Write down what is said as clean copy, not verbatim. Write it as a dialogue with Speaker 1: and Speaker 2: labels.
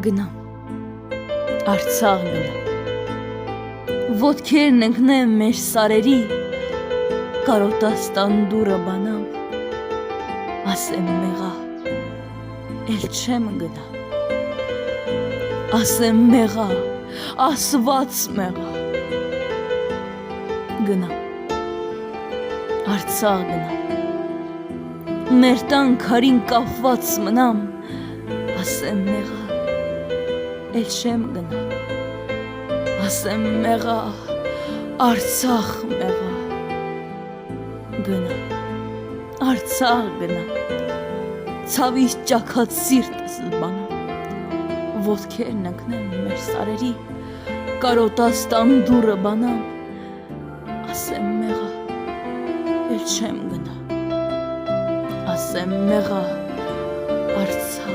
Speaker 1: Գնամ, Արցախ գնամ, ոտքերն ընկնեմ մեր սարերի, կարոտաստան դուրը բանամ, ասեմ մեղա, էլ չեմ գնա, ասեմ մեղա, ասված մեղա, գնամ, Արցախ գնամ, մեր տան քարին կապված մնամ, ասեմ մեղա, էլ չեմ գնա, ասեմ մեղա, Արցախ մեղա, գնամ, Արցախ գնամ, ցավից ճաքած սիրտս զբանամ, ոտքերն ընկնեմ մեր սարերի, կարոտաստան դուրը բանամ, ասեմ մեղա, էլ չեմ գնա, ասեմ մեղա, Արցախ